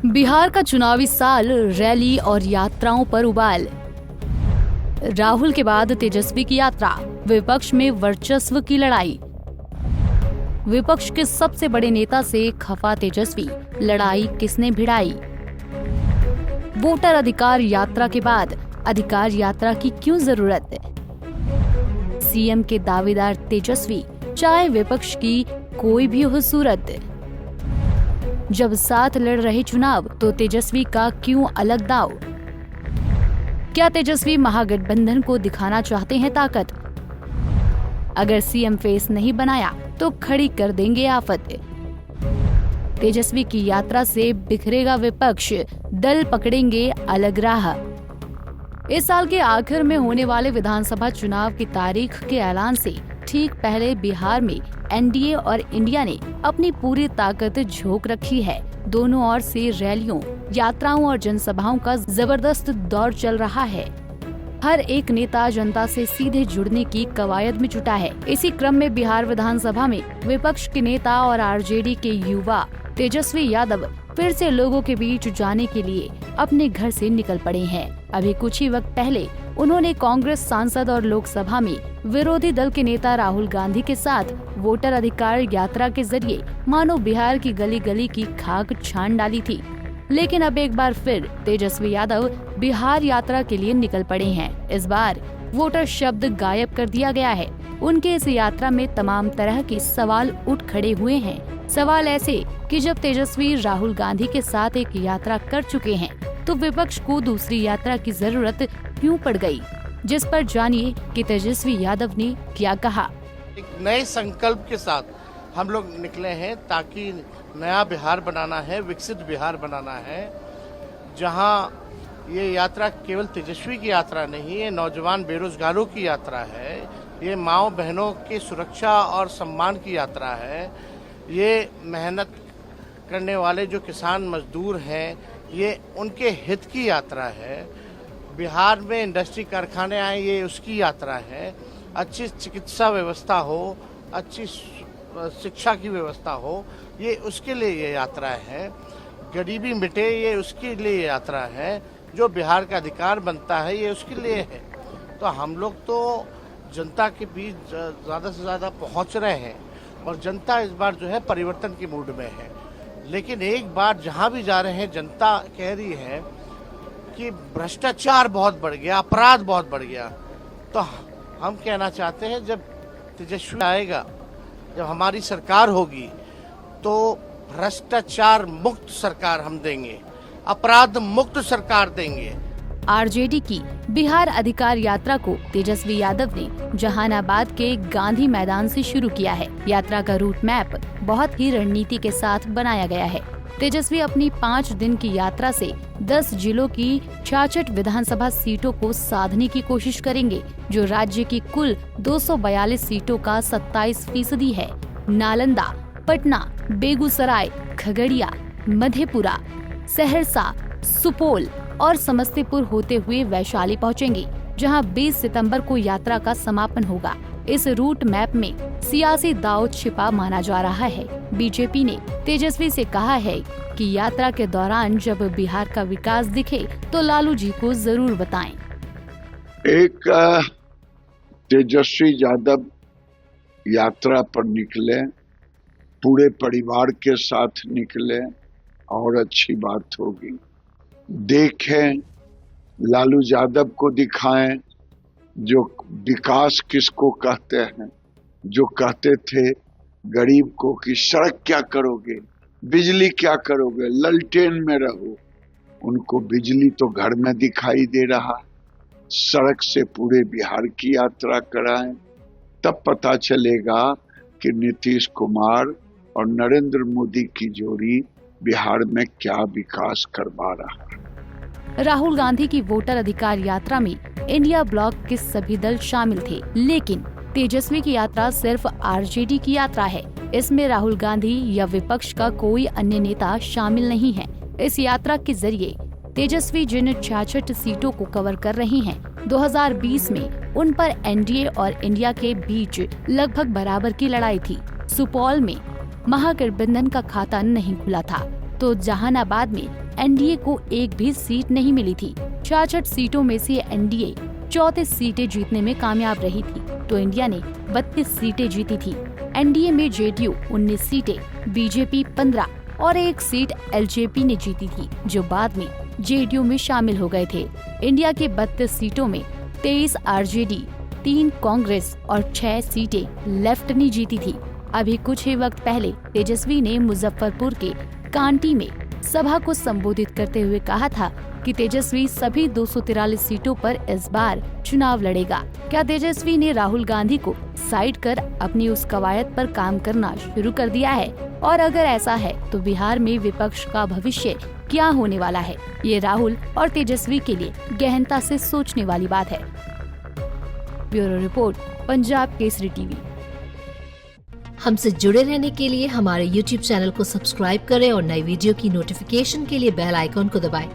बिहार का चुनावी साल रैली और यात्राओं पर उबाल। राहुल के बाद तेजस्वी की यात्रा, विपक्ष में वर्चस्व की लड़ाई। विपक्ष के सबसे बड़े नेता से खफा तेजस्वी, लड़ाई किसने भिड़ाई? वोटर अधिकार यात्रा के बाद अधिकार यात्रा की क्यों जरूरत? सीएम के दावेदार तेजस्वी, चाहे विपक्ष की कोई भी हो सूरत। जब साथ लड़ रहे चुनाव तो तेजस्वी का क्यों अलग दाव? क्या तेजस्वी महागठबंधन को दिखाना चाहते हैं ताकत? अगर सीएम फेस नहीं बनाया तो खड़ी कर देंगे आफत। तेजस्वी की यात्रा से बिखरेगा विपक्ष, दल पकड़ेंगे अलग राह। इस साल के आखिर में होने वाले विधानसभा चुनाव की तारीख के ऐलान से ठीक पहले बिहार में एनडीए और इंडिया ने अपनी पूरी ताकत झोंक रखी है। दोनों ओर से रैलियों, यात्राओं और जनसभाओं का जबरदस्त दौर चल रहा है। हर एक नेता जनता से सीधे जुड़ने की कवायद में जुटा है। इसी क्रम में बिहार विधानसभा में विपक्ष के नेता और आरजेडी के युवा तेजस्वी यादव फिर से लोगों के बीच जाने के लिए अपने घर से निकल पड़े हैं। अभी कुछ ही वक्त पहले उन्होंने कांग्रेस सांसद और लोकसभा में विरोधी दल के नेता राहुल गांधी के साथ वोटर अधिकार यात्रा के जरिए मानो बिहार की गली गली की खाक छान डाली थी। लेकिन अब एक बार फिर तेजस्वी यादव बिहार यात्रा के लिए निकल पड़े हैं। इस बार वोटर शब्द गायब कर दिया गया है। उनके इस यात्रा में तमाम तरह के सवाल उठ खड़े हुए हैं। सवाल ऐसे कि जब तेजस्वी राहुल गांधी के साथ एक यात्रा कर चुके हैं तो विपक्ष को दूसरी यात्रा की जरूरत क्यों पड़ गई? जिस पर जानिए कि तेजस्वी यादव ने क्या कहा। एक नए संकल्प के साथ हम लोग निकले हैं ताकि नया बिहार बनाना है, विकसित बिहार बनाना है, जहां ये यात्रा केवल तेजस्वी की यात्रा नहीं है, नौजवान बेरोजगारों की यात्रा है, ये माँओं बहनों की सुरक्षा और सम्मान की यात्रा है, ये मेहनत करने वाले जो किसान मजदूर हैं, ये उनके हित की यात्रा है। बिहार में इंडस्ट्री कारखाने आए, ये उसकी यात्रा है। अच्छी चिकित्सा व्यवस्था हो, अच्छी शिक्षा की व्यवस्था हो, ये उसके लिए ये यात्रा है। गरीबी मिटे, ये उसके लिए यात्रा है। जो बिहार का अधिकार बनता है, ये उसके लिए है। तो हम लोग तो जनता के बीच ज़्यादा से ज़्यादा पहुंच रहे हैं और जनता इस बार जो है परिवर्तन के मूड में है। लेकिन एक बार जहां भी जा रहे हैं, जनता कह रही है कि भ्रष्टाचार बहुत बढ़ गया, अपराध बहुत बढ़ गया। तो हम कहना चाहते हैं जब तेजस्वी आएगा, जब हमारी सरकार होगी, तो भ्रष्टाचार मुक्त सरकार हम देंगे, अपराध मुक्त सरकार देंगे। आरजेडी की बिहार अधिकार यात्रा को तेजस्वी यादव ने जहानाबाद के गांधी मैदान से शुरू किया है। यात्रा का रूट मैप बहुत ही रणनीति के साथ बनाया गया है। तेजस्वी अपनी 5 दिन की यात्रा से 10 जिलों की 66 विधानसभा सीटों को साधने की कोशिश करेंगे, जो राज्य की कुल 242 सीटों का 27% है। नालंदा, पटना, बेगूसराय, खगड़िया, मधेपुरा, सहरसा, सुपौल और समस्तीपुर होते हुए वैशाली पहुंचेंगे, जहां 20 सितंबर को यात्रा का समापन होगा। इस रूट मैप में सियासी दांव छिपा माना जा रहा है। बीजेपी ने तेजस्वी से कहा है कि यात्रा के दौरान जब बिहार का विकास दिखे तो लालू जी को जरूर बताएं। एक तेजस्वी यादव यात्रा पर निकले, पूरे परिवार के साथ निकले और अच्छी बात होगी। देखें, लालू यादव को दिखाएं जो विकास किसको कहते हैं, जो कहते थे गरीब को कि सड़क क्या करोगे, बिजली क्या करोगे, ललटेन में रहो। उनको बिजली तो घर में दिखाई दे रहा। सड़क से पूरे बिहार की यात्रा कराएं, तब पता चलेगा कि नीतीश कुमार और नरेंद्र मोदी की जोड़ी बिहार में क्या विकास करवा रहा है। राहुल गांधी की वोटर अधिकार यात्रा में इंडिया ब्लॉक के सभी दल शामिल थे, लेकिन तेजस्वी की यात्रा सिर्फ आरजेडी की यात्रा है। इसमें राहुल गांधी या विपक्ष का कोई अन्य नेता शामिल नहीं है। इस यात्रा के जरिए तेजस्वी जिन 66 सीटों को कवर कर रही हैं, 2020 में उन पर एनडीए और इंडिया के बीच लगभग बराबर की लड़ाई थी। सुपौल में महागठबंधन का खाता नहीं खुला था, तो जहानाबाद में एनडीए को एक भी सीट नहीं मिली थी। 66 सीटों में से एनडीए 34 सीटें जीतने में कामयाब रही थी, तो इंडिया ने 32 सीटें जीती थी। एनडीए में जेडीयू 19 सीटें, बीजेपी 15 और 1 सीट एलजेपी ने जीती थी, जो बाद में जेडीयू में शामिल हो गए थे। इंडिया के 32 सीटों में 23 आरजेडी, 3 कांग्रेस और 6 सीटें लेफ्ट ने जीती थी। अभी कुछ ही वक्त पहले तेजस्वी ने मुजफ्फरपुर के कांटी में सभा को संबोधित करते हुए कहा था कि तेजस्वी सभी 243 सीटों पर इस बार चुनाव लड़ेगा। क्या तेजस्वी ने राहुल गांधी को साइड कर अपनी उस कवायद पर काम करना शुरू कर दिया है? और अगर ऐसा है तो बिहार में विपक्ष का भविष्य क्या होने वाला है? ये राहुल और तेजस्वी के लिए गहनता से सोचने वाली बात है। Bureau report, Punjab Kesari TV. हमसे जुड़े रहने के लिए हमारे YouTube चैनल को सब्सक्राइब करें और नई वीडियो की नोटिफिकेशन के लिए बेल आइकॉन को दबाएं।